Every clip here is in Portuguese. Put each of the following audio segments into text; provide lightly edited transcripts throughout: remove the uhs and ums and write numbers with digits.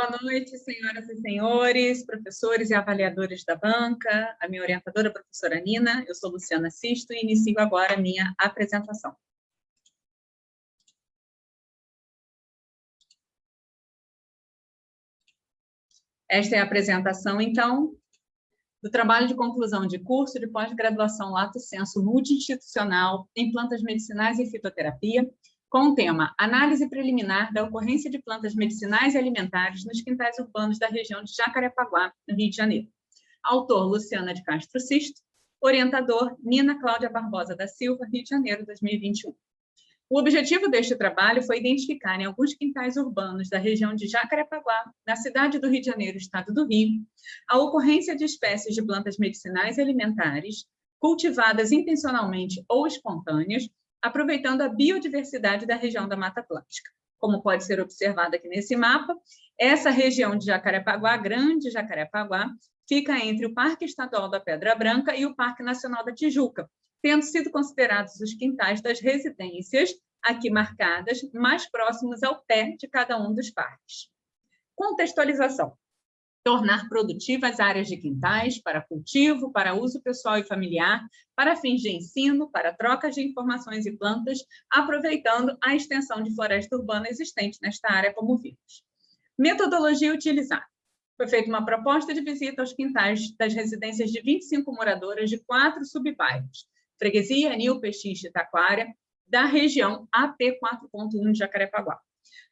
Boa noite, senhoras e senhores, professores e avaliadores da banca, a minha orientadora, a professora Nina. Eu sou Luciana Sisto e inicio agora a minha apresentação. Esta é a apresentação, então, do trabalho de conclusão de curso de pós-graduação Lato Sensu multi-institucional em plantas medicinais e fitoterapia, com o tema Análise preliminar da ocorrência de plantas medicinais e alimentares nos quintais urbanos da região de Jacarepaguá, no Rio de Janeiro. Autor, Luciana de Castro Sisto. Orientador, Nina Cláudia Barbosa da Silva, Rio de Janeiro, 2021. O objetivo deste trabalho foi identificar em alguns quintais urbanos da região de Jacarepaguá, na cidade do Rio de Janeiro, estado do Rio, a ocorrência de espécies de plantas medicinais e alimentares cultivadas intencionalmente ou espontâneas, aproveitando a biodiversidade da região da Mata Atlântica. Como pode ser observado aqui nesse mapa, essa região de Jacarepaguá, Grande Jacarepaguá, fica entre o Parque Estadual da Pedra Branca e o Parque Nacional da Tijuca, tendo sido considerados os quintais das residências, aqui marcadas, mais próximos ao pé de cada um dos parques. Contextualização. Tornar produtivas áreas de quintais para cultivo, para uso pessoal e familiar, para fins de ensino, para trocas de informações e plantas, aproveitando a extensão de floresta urbana existente nesta área, como vimos. Metodologia utilizada. Foi feita uma proposta de visita aos quintais das residências de 25 moradoras de 4 subbairros, Freguesia, Anil, Pechincha e Taquara, da região AP 4.1 de Jacarepaguá.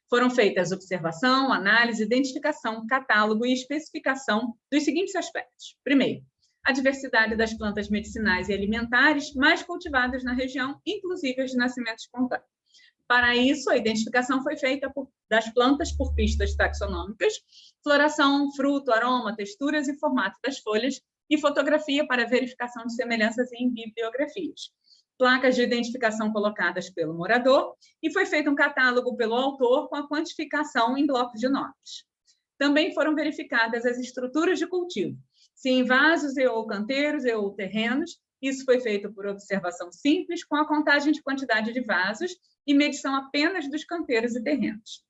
Foram feitas observação, análise, identificação, catálogo e especificação dos seguintes aspectos. Primeiro, a diversidade das plantas medicinais e alimentares mais cultivadas na região, inclusive as de nascimento espontâneo. Para isso, a identificação foi feita das plantas por pistas taxonômicas, floração, fruto, aroma, texturas e formato das folhas, e fotografia para verificação de semelhanças em bibliografias. Placas de identificação colocadas pelo morador, e foi feito um catálogo pelo autor com a quantificação em blocos de notas. Também foram verificadas as estruturas de cultivo, se em vasos ou canteiros ou terrenos. Isso foi feito por observação simples, com a contagem de quantidade de vasos e medição apenas dos canteiros e terrenos.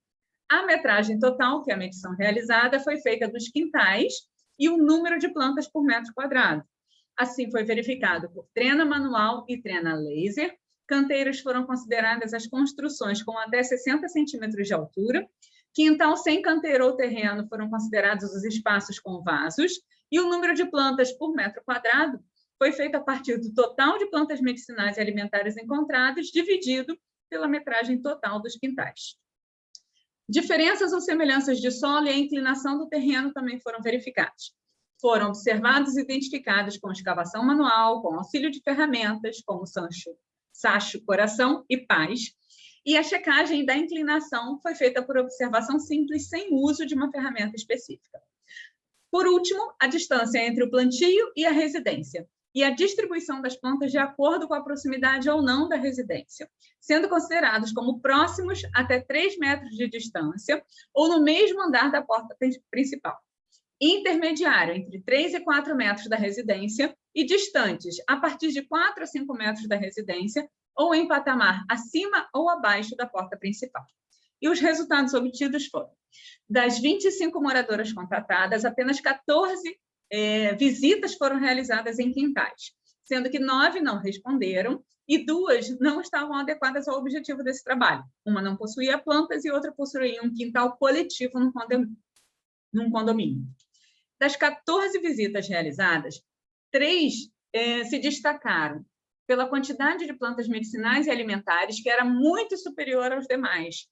A metragem total, que é a medição realizada, foi feita dos quintais e o número de plantas por metro quadrado. Assim, foi verificado por trena manual e trena laser. Canteiros foram consideradas as construções com até 60 centímetros de altura. Quintal sem canteiro ou terreno foram considerados os espaços com vasos. E o número de plantas por metro quadrado foi feito a partir do total de plantas medicinais e alimentares encontradas, dividido pela metragem total dos quintais. Diferenças ou semelhanças de solo e a inclinação do terreno também foram verificadas. Foram observados e identificados com escavação manual, com auxílio de ferramentas, como sacho, coração e pás, e a checagem da inclinação foi feita por observação simples, sem uso de uma ferramenta específica. Por último, a distância entre o plantio e a residência, e a distribuição das plantas de acordo com a proximidade ou não da residência, sendo considerados como próximos até 3 metros de distância ou no mesmo andar da porta principal. Intermediário entre 3 e 4 metros da residência e distantes a partir de 4 a 5 metros da residência ou em patamar acima ou abaixo da porta principal. E os resultados obtidos foram: das 25 moradoras contratadas, apenas 14 visitas foram realizadas em quintais, sendo que 9 não responderam e 2 não estavam adequadas ao objetivo desse trabalho. Uma não possuía plantas e outra possuía um quintal coletivo num condomínio. Das 14 visitas realizadas, 3 se destacaram pela quantidade de plantas medicinais e alimentares, que era muito superior aos demais,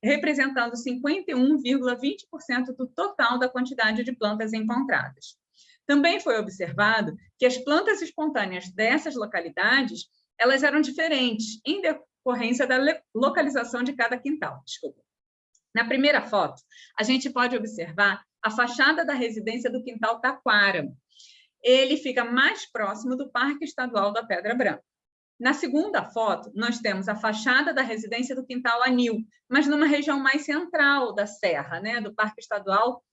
representando 51,20% do total da quantidade de plantas encontradas. Também foi observado que as plantas espontâneas dessas localidades, elas eram diferentes em decorrência da localização de cada quintal. Na primeira foto, a gente pode observar a fachada da residência do quintal Taquara. Ele fica mais próximo do Parque Estadual da Pedra Branca. Na segunda foto, nós temos a fachada da residência do quintal Anil, mas numa região mais central da Serra, né, do Parque Estadual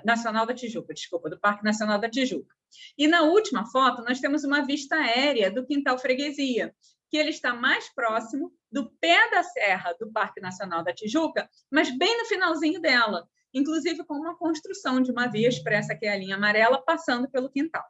Nacional da Tijuca, do Parque Nacional da Tijuca. E na última foto, nós temos uma vista aérea do quintal Freguesia, que ele está mais próximo do pé da serra do Parque Nacional da Tijuca, mas bem no finalzinho dela, inclusive com uma construção de uma via expressa, que é a linha amarela, passando pelo quintal.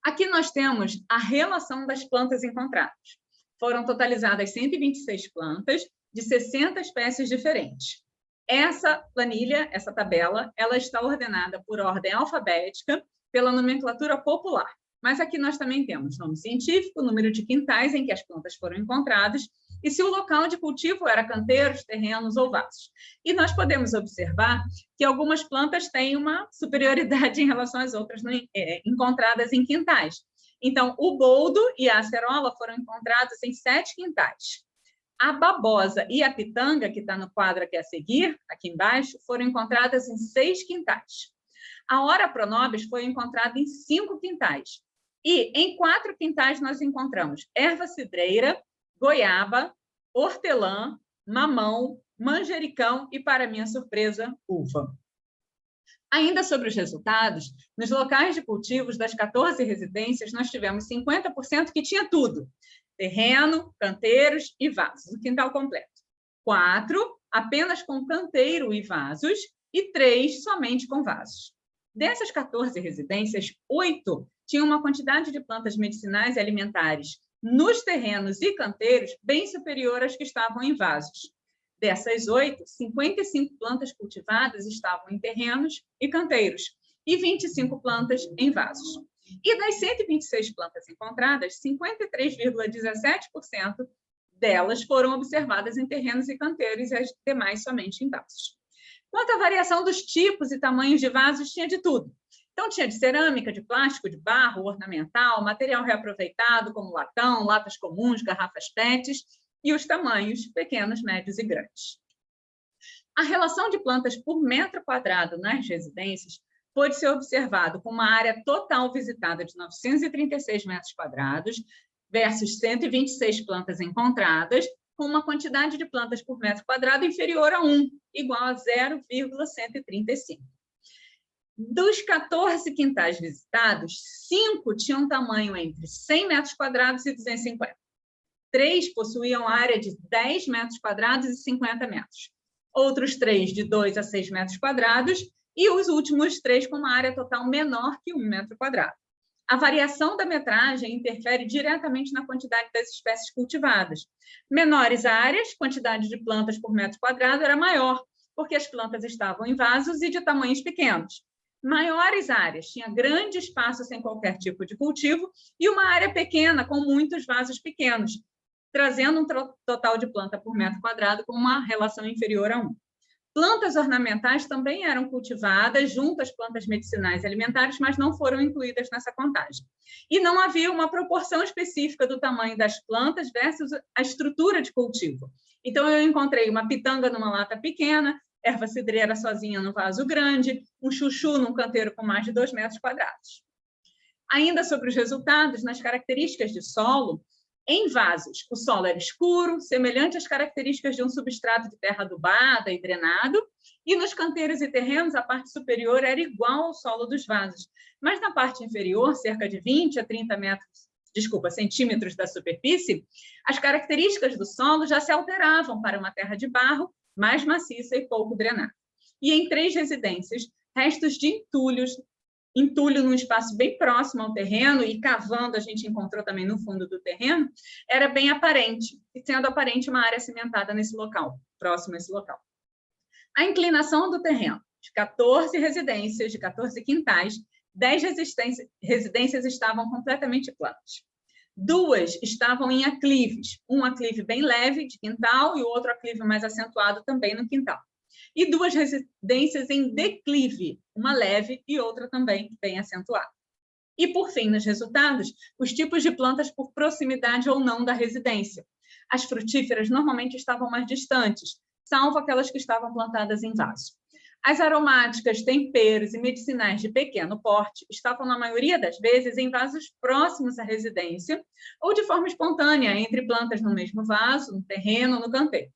Aqui nós temos a relação das plantas encontradas. Foram totalizadas 126 plantas de 60 espécies diferentes. Essa planilha, essa tabela, ela está ordenada por ordem alfabética pela nomenclatura popular. Mas aqui nós também temos nome científico, número de quintais em que as plantas foram encontradas e se o local de cultivo era canteiros, terrenos ou vasos. E nós podemos observar que algumas plantas têm uma superioridade em relação às outras encontradas em quintais. Então, o boldo e a acerola foram encontrados em 7 quintais. A babosa e a pitanga, que está no quadro aqui a seguir, aqui embaixo, foram encontradas em 6 quintais. A Ora pronobis foi encontrada em 5 quintais. E em 4 quintais nós encontramos erva cidreira, goiaba, hortelã, mamão, manjericão e, para minha surpresa, uva. Ainda sobre os resultados, nos locais de cultivos das 14 residências, nós tivemos 50% que tinha tudo: terreno, canteiros e vasos, o quintal completo. 4 apenas com canteiro e vasos e 3 somente com vasos. Dessas 14 residências, 8 tinham uma quantidade de plantas medicinais e alimentares nos terrenos e canteiros bem superior às que estavam em vasos. Dessas 8, 55 plantas cultivadas estavam em terrenos e canteiros e 25 plantas em vasos. E das 126 plantas encontradas, 53,17% delas foram observadas em terrenos e canteiros e as demais somente em vasos. Quanto à variação dos tipos e tamanhos de vasos, tinha de tudo. Então, tinha de cerâmica, de plástico, de barro, ornamental, material reaproveitado, como latão, latas comuns, garrafas PETs, e os tamanhos pequenos, médios e grandes. A relação de plantas por metro quadrado nas residências pode ser observado com uma área total visitada de 936 metros quadrados versus 126 plantas encontradas, com uma quantidade de plantas por metro quadrado inferior a 1, igual a 0,135. Dos 14 quintais visitados, 5 tinham tamanho entre 100 metros quadrados e 250. 3 possuíam área de 10 metros quadrados e 50 metros. Outros 3 de 2 a 6 metros quadrados e os últimos 3 com uma área total menor que 1 metro quadrado. A variação da metragem interfere diretamente na quantidade das espécies cultivadas. Menores áreas, quantidade de plantas por metro quadrado era maior, porque as plantas estavam em vasos e de tamanhos pequenos. Maiores áreas, tinha grande espaço sem qualquer tipo de cultivo e uma área pequena com muitos vasos pequenos, trazendo um total de planta por metro quadrado com uma relação inferior a 1. Plantas ornamentais também eram cultivadas junto às plantas medicinais e alimentares, mas não foram incluídas nessa contagem. E não havia uma proporção específica do tamanho das plantas versus a estrutura de cultivo. Então, eu encontrei uma pitanga numa lata pequena, erva cidreira sozinha no vaso grande, um chuchu num canteiro com mais de 2 metros quadrados. Ainda sobre os resultados, nas características de solo, em vasos, o solo era escuro, semelhante às características de um substrato de terra adubada e drenado, e nos canteiros e terrenos, a parte superior era igual ao solo dos vasos, mas na parte inferior, cerca de 20 a 30 centímetros da superfície, as características do solo já se alteravam para uma terra de barro mais maciça e pouco drenada. E em 3 residências, restos de entulho num espaço bem próximo ao terreno, e cavando a gente encontrou também no fundo do terreno, era bem aparente, e sendo aparente uma área cimentada nesse local, próximo a esse local. A inclinação do terreno, de 14 residências, de 14 quintais, 10 residências estavam completamente planas. 2 estavam em aclives, um aclive bem leve de quintal e o outro aclive mais acentuado também no quintal. E 2 residências em declive, uma leve e outra também bem acentuada. E, por fim, nos resultados, os tipos de plantas por proximidade ou não da residência. As frutíferas normalmente estavam mais distantes, salvo aquelas que estavam plantadas em vaso. As aromáticas, temperos e medicinais de pequeno porte estavam, na maioria das vezes, em vasos próximos à residência ou de forma espontânea, entre plantas no mesmo vaso, no terreno ou no canteiro.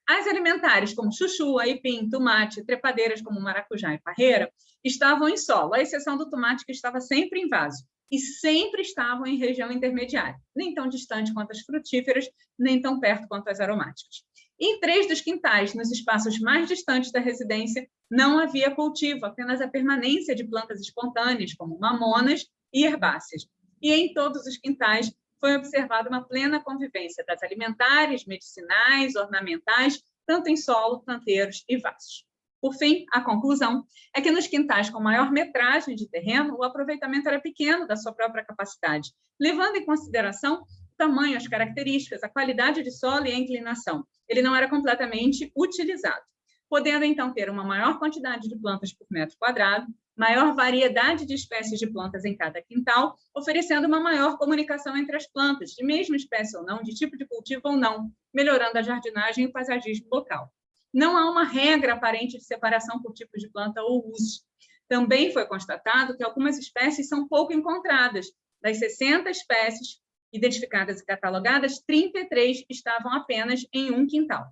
As alimentares, como chuchu, aipim, tomate, trepadeiras como maracujá e parreira, estavam em solo, à exceção do tomate, que estava sempre em vaso, e sempre estavam em região intermediária, nem tão distante quanto as frutíferas, nem tão perto quanto as aromáticas. Em 3 dos quintais, nos espaços mais distantes da residência, não havia cultivo, apenas a permanência de plantas espontâneas, como mamonas e herbáceas. E em todos os quintais foi observada uma plena convivência das alimentares, medicinais, ornamentais, tanto em solo, canteiros e vasos. Por fim, a conclusão é que nos quintais com maior metragem de terreno, o aproveitamento era pequeno da sua própria capacidade, levando em consideração o tamanho, as características, a qualidade de solo e a inclinação. Ele não era completamente utilizado, podendo então ter uma maior quantidade de plantas por metro quadrado, maior variedade de espécies de plantas em cada quintal, oferecendo uma maior comunicação entre as plantas, de mesma espécie ou não, de tipo de cultivo ou não, melhorando a jardinagem e o paisagismo local. Não há uma regra aparente de separação por tipo de planta ou uso. Também foi constatado que algumas espécies são pouco encontradas. Das 60 espécies identificadas e catalogadas, 33 estavam apenas em um quintal.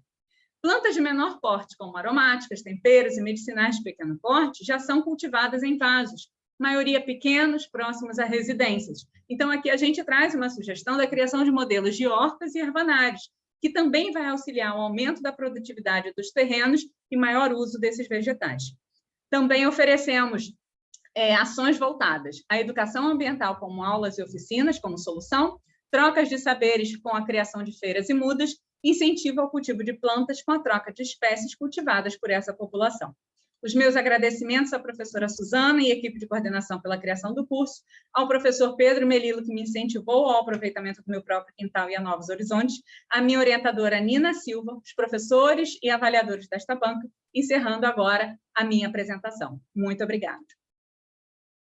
Plantas de menor porte, como aromáticas, temperos e medicinais de pequeno porte, já são cultivadas em vasos, maioria pequenos, próximos a residências. Então, aqui a gente traz uma sugestão da criação de modelos de hortas e herbanários, que também vai auxiliar o aumento da produtividade dos terrenos e maior uso desses vegetais. Também oferecemos ações voltadas à educação ambiental, como aulas e oficinas, como solução, trocas de saberes com a criação de feiras e mudas, incentivo ao cultivo de plantas com a troca de espécies cultivadas por essa população. Os meus agradecimentos à professora Suzana e equipe de coordenação pela criação do curso, ao professor Pedro Melilo, que me incentivou ao aproveitamento do meu próprio quintal e a novos horizontes, à minha orientadora Nina Silva, os professores e avaliadores desta banca, encerrando agora a minha apresentação. Muito obrigada.